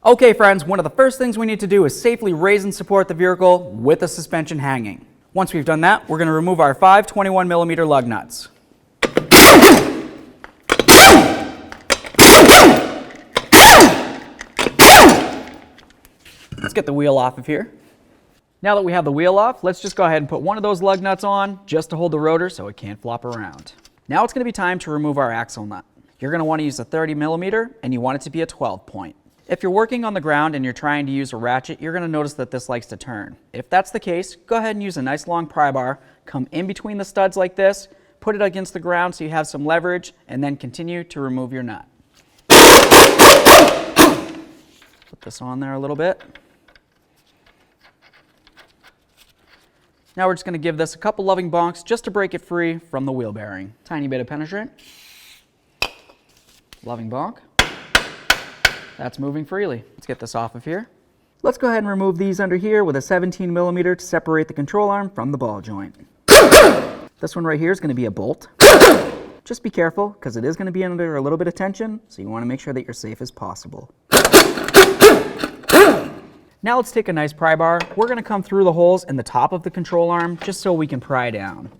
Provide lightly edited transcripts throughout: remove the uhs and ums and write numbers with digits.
Okay friends, one of the first things we need to do is safely raise and support the vehicle with the suspension hanging. Once we've done that, we're going to remove our 5 21mm lug nuts. Let's get the wheel off of here. Now that we have the wheel off, let's just go ahead and put one of those lug nuts on just to hold the rotor so it can't flop around. Now it's going to be time to remove our axle nut. You're going to want to use a 30mm and you want it to be a 12 point. If you're working on the ground and you're trying to use a ratchet, you're going to notice that this likes to turn. If that's the case, go ahead and use a nice long pry bar, come in between the studs like this, put it against the ground so you have some leverage, and then continue to remove your nut. Put this on there a little bit. Now we're just going to give this a couple loving bonks just to break it free from the wheel bearing. Tiny bit of penetrant. Loving bonk. That's moving freely. Let's get this off of here. Let's go ahead and remove these under here with a 17mm to separate the control arm from the ball joint. This one right here is going to be a bolt. Just be careful because it is going to be under a little bit of tension, so you want to make sure that you're safe as possible. Now let's take a nice pry bar. We're going to come through the holes in the top of the control arm just so we can pry down.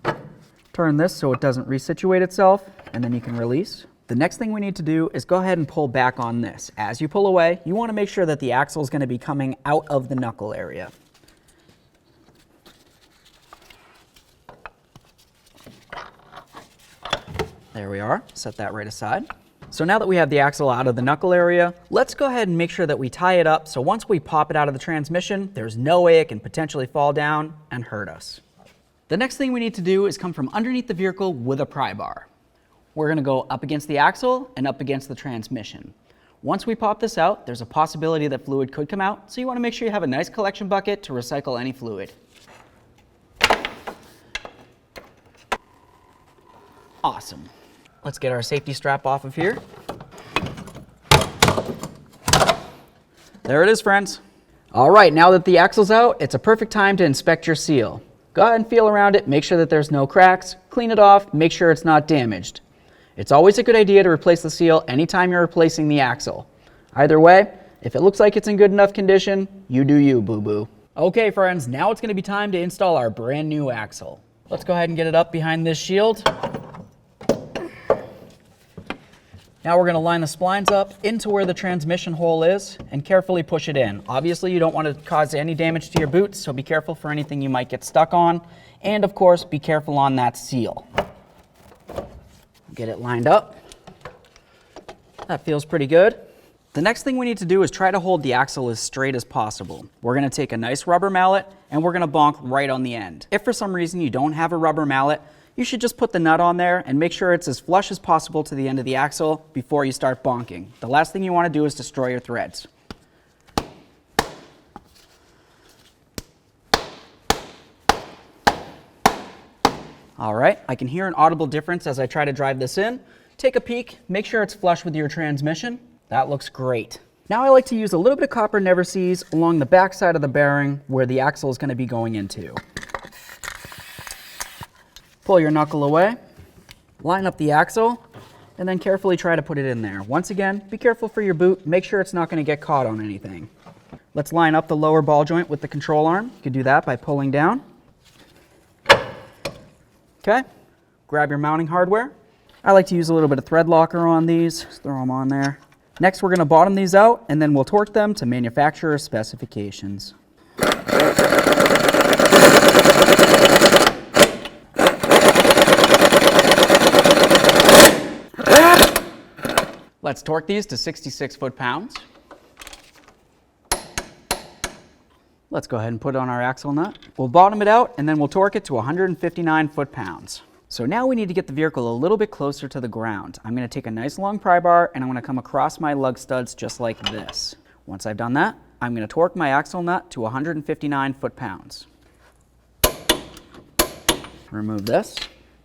Turn this so it doesn't resituate itself, and then you can release. The next thing we need to do is go ahead and pull back on this. As you pull away, you want to make sure that the axle is going to be coming out of the knuckle area. There we are. Set that right aside. So now that we have the axle out of the knuckle area, let's go ahead and make sure that we tie it up so once we pop it out of the transmission, there's no way it can potentially fall down and hurt us. The next thing we need to do is come from underneath the vehicle with a pry bar. We're going to go up against the axle and up against the transmission. Once we pop this out, there's a possibility that fluid could come out, so you want to make sure you have a nice collection bucket to recycle any fluid. Awesome. Let's get our safety strap off of here. There it is, friends. All right, now that the axle's out, it's a perfect time to inspect your seal. Go ahead and feel around it, make sure that there's no cracks, clean it off, make sure it's not damaged. It's always a good idea to replace the seal anytime you're replacing the axle. Either way, if it looks like it's in good enough condition, you do you, boo-boo. Okay, friends, now it's going to be time to install our brand new axle. Let's go ahead and get it up behind this shield. Now we're going to line the splines up into where the transmission hole is and carefully push it in. Obviously, you don't want to cause any damage to your boots, so be careful for anything you might get stuck on. And of course, be careful on that seal. Get it lined up. That feels pretty good. The next thing we need to do is try to hold the axle as straight as possible. We're going to take a nice rubber mallet and we're going to bonk right on the end. If for some reason you don't have a rubber mallet, you should just put the nut on there and make sure it's as flush as possible to the end of the axle before you start bonking. The last thing you want to do is destroy your threads. All right, I can hear an audible difference as I try to drive this in. Take a peek, make sure it's flush with your transmission. That looks great. Now I like to use a little bit of copper never sees along the back side of the bearing where the axle is going to be going into. Pull your knuckle away, line up the axle, and then carefully try to put it in there. Once again, be careful for your boot. Make sure it's not going to get caught on anything. Let's line up the lower ball joint with the control arm. You can do that by pulling down. Okay, grab your mounting hardware. I like to use a little bit of thread locker on these. Just throw them on there. Next, we're going to bottom these out, and then we'll torque them to manufacturer specifications. Let's torque these to 66 foot-pounds. Let's go ahead and put on our axle nut. We'll bottom it out and then we'll torque it to 159 foot-pounds. So now we need to get the vehicle a little bit closer to the ground. I'm going to take a nice long pry bar and I'm going to come across my lug studs just like this. Once I've done that, I'm going to torque my axle nut to 159 foot-pounds. Remove this.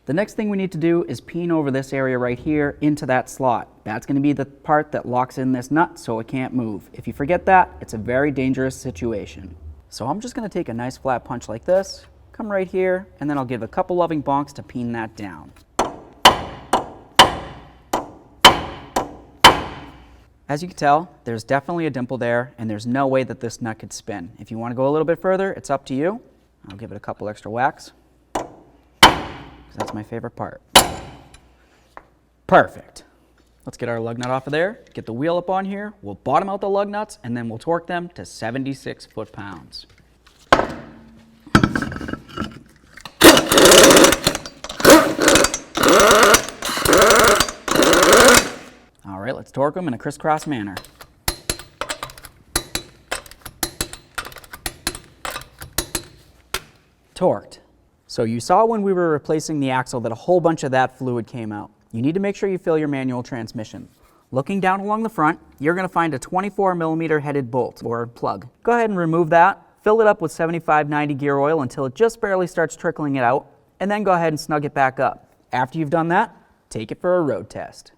The next thing we need to do is peen over this area right here into that slot. That's going to be the part that locks in this nut so it can't move. If you forget that, it's a very dangerous situation. So I'm just going to take a nice flat punch like this, come right here, and then I'll give a couple loving bonks to peen that down. As you can tell, there's definitely a dimple there, and there's no way that this nut could spin. If you want to go a little bit further, it's up to you. I'll give it a couple extra whacks, because that's my favorite part. Perfect. Let's get our lug nut off of there, get the wheel up on here, we'll bottom out the lug nuts, and then we'll torque them to 76 foot-pounds. All right, let's torque them in a crisscross manner. Torqued. So you saw when we were replacing the axle that a whole bunch of that fluid came out. You need to make sure you fill your manual transmission. Looking down along the front, you're going to find a 24mm headed bolt or plug. Go ahead and remove that, fill it up with 75-90 gear oil until it just barely starts trickling it out, and then go ahead and snug it back up. After you've done that, take it for a road test.